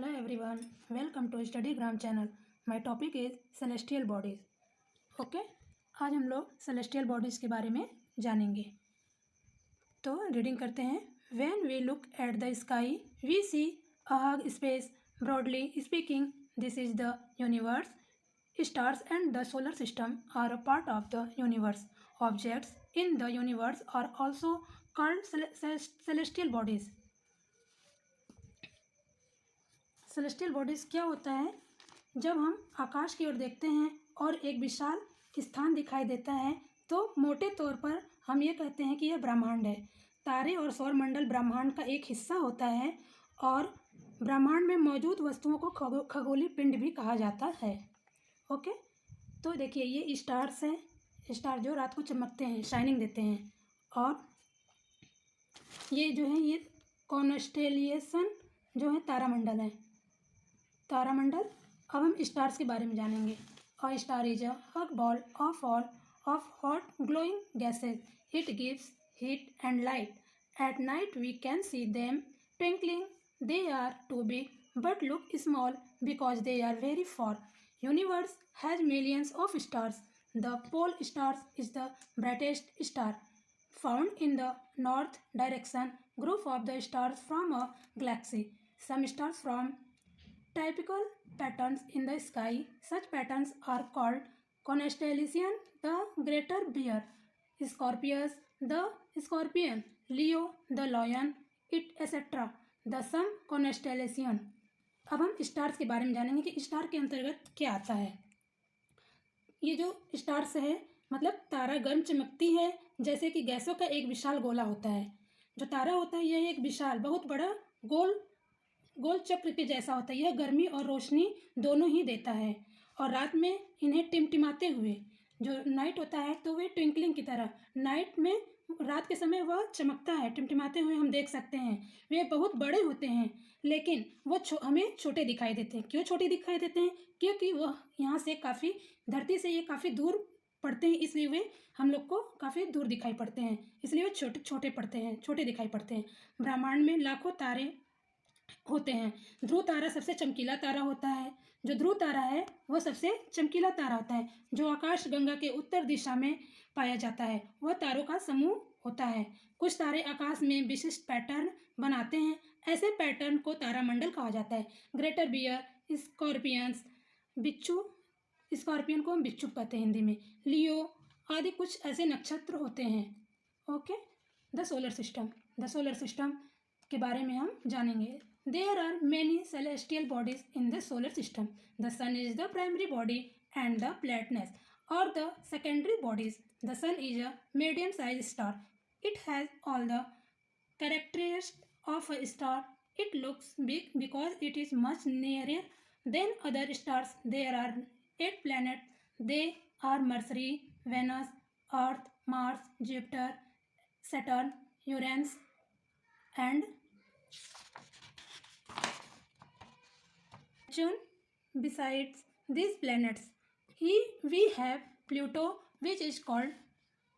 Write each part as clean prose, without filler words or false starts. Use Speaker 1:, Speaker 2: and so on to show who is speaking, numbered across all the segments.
Speaker 1: Hello everyone, welcome to Studygram channel. My topic is celestial bodies. Okay, आज हम लोग celestial bodies के बारे में जानेंगे. तो रीडिंग करते हैं. When we look at the sky, we see a hug space. Broadly speaking, this is the universe. Stars and the solar system are a part of the universe. Objects in the universe are also called celestial bodies. Celestial bodies क्या होता है? जब हम आकाश की ओर देखते हैं और एक विशाल स्थान दिखाई देता है तो मोटे तौर पर हम ये कहते हैं कि यह ब्रह्मांड है. तारे और सौरमंडल ब्रह्मांड का एक हिस्सा होता है और ब्रह्मांड में मौजूद वस्तुओं को खगोलीय पिंड भी कहा जाता है. ओके, तो देखिए ये स्टार्स हैं, स्टार जो रात को चमकते हैं, शाइनिंग देते हैं. और ये जो है ये कॉन्स्टेलेशन जो है तारामंडल है, तारामंडल. अब हम स्टार्स के बारे में जानेंगे. A star is a huge ball of hot glowing gases. It gives heat and light. At night we can see them twinkling. They are too big but look small because they are very far. Universe has millions of stars. The pole stars is the brightest star found in the north direction. Group of the stars from a galaxy. Some stars form typical patterns in the sky. Such patterns are called constellation. The Greater Bear, Scorpius, the Scorpion, Leo, the Lion, etc. The Sun constellation. अब हम stars के बारे में जानेंगे कि star के अंतर्गत क्या आता है. ये जो स्टार्स है मतलब तारा गर्म चमकती है जैसे कि गैसों का एक विशाल गोला होता है. जो तारा होता है यह एक विशाल बहुत बड़ा गोल चक्र के जैसा होता है. यह गर्मी और रोशनी दोनों ही देता है और रात में इन्हें टिमटिमाते हुए, जो नाइट होता है तो वे ट्विंकलिंग की तरह, नाइट में रात के समय वह चमकता है, टिमटिमाते हुए हम देख सकते हैं. वे बहुत बड़े होते हैं लेकिन वह हमें छोटे दिखाई देते हैं. क्यों छोटे दिखाई देते हैं? क्योंकि वह यहाँ से काफ़ी, धरती से ये काफ़ी दूर पड़ते हैं, इसलिए वे हम लोग को काफ़ी दूर दिखाई पड़ते हैं, इसलिए वे छोटे दिखाई पड़ते हैं. ब्रह्मांड में लाखों तारे होते हैं. ध्रुव तारा सबसे चमकीला तारा होता है. जो ध्रुव तारा है वह सबसे चमकीला तारा होता है जो आकाश गंगा के उत्तर दिशा में पाया जाता है. वह तारों का समूह होता है. कुछ तारे आकाश में विशिष्ट पैटर्न बनाते हैं. ऐसे पैटर्न को तारामंडल कहा जाता है. ग्रेटर बियर, स्कॉर्पियंस, बिच्छू, स्कॉर्पियन को हम बिच्छू कहते हैं हिंदी में, लियो आदि कुछ ऐसे नक्षत्र होते हैं. ओके, द सोलर सिस्टम के बारे में हम जानेंगे. There are many celestial bodies in the solar system. The sun is the primary body and the planets are the secondary bodies. The sun is a medium size star. It has all the characteristics of a star. It looks big because it is much nearer than other stars. There are 8 planets. They are Mercury, Venus, Earth, Mars, Jupiter, Saturn, Uranus, and Neptune. Besides these planets, we have Pluto, which is called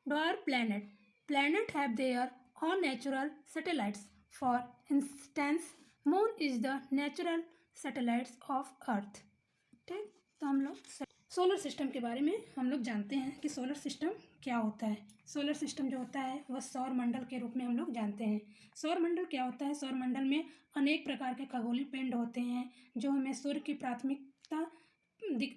Speaker 1: dwarf planet. Planets have their own natural satellites. For instance, Moon is the natural satellites of Earth. ठीक, तो हम लोग solar system के बारे में हम लोग जानते हैं कि सोलर सिस्टम क्या होता है. सोलर सिस्टम जो होता है वह सौर मंडल के रूप में हम लोग जानते हैं. सौर मंडल क्या होता है? सौर मंडल में अनेक प्रकार के खगोलीय पिंड होते हैं जो हमें सूर्य की प्राथमिकता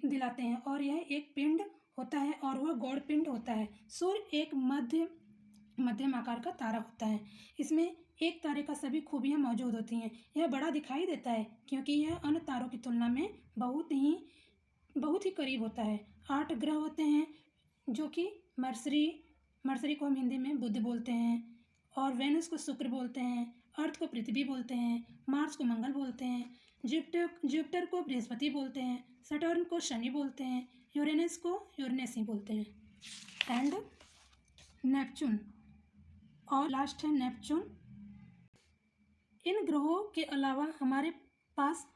Speaker 1: दिलाते हैं और यह एक पिंड होता है और वह गौड़ पिंड होता है. सूर्य एक मध्यम आकार का तारा होता है. इसमें एक तारे का सभी खूबियाँ मौजूद होती हैं. यह बड़ा दिखाई देता है क्योंकि यह अन्य तारों की तुलना में बहुत ही करीब होता है. 8 ग्रह होते हैं जो कि मर्सरी को हम हिंदी में बुध बोलते हैं और वेनस को शुक्र बोलते हैं, अर्थ को पृथ्वी बोलते हैं, मार्स को मंगल बोलते हैं, जुपिटर को बृहस्पति बोलते हैं, सटर्न को शनि बोलते हैं, यूरेनस को यूरेनस ही बोलते हैं, एंड नेपच्यून और लास्ट है नेपच्यून. इन ग्रहों के अलावा हमारे पास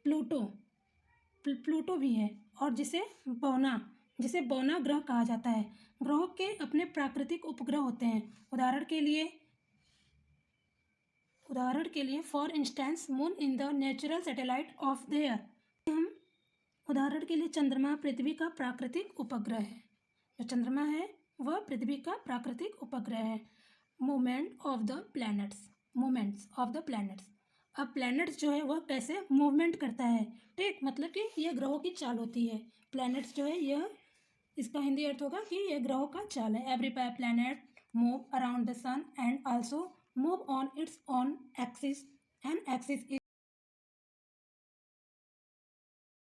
Speaker 1: प्लूटो भी है और जिसे बौना ग्रह कहा जाता है. ग्रहों के अपने प्राकृतिक उपग्रह होते हैं. उदाहरण के लिए उदाहरण के लिए for instance moon in the natural satellite of their. हम उदाहरण के लिए चंद्रमा पृथ्वी का प्राकृतिक उपग्रह है। जो चंद्रमा है वह पृथ्वी का प्राकृतिक उपग्रह है। Movement of the planets, movements of the planets. अब प्लैनेट्स जो है वह कैसे मूवमेंट करता है, ठीक, मतलब कि यह ग्रहों की चाल होती है। प्लैनेट्स जो है यह, इसका हिंदी अर्थ होगा कि यह ग्रहों का चाल है। Every planet move around the sun and also move on its on axis and axis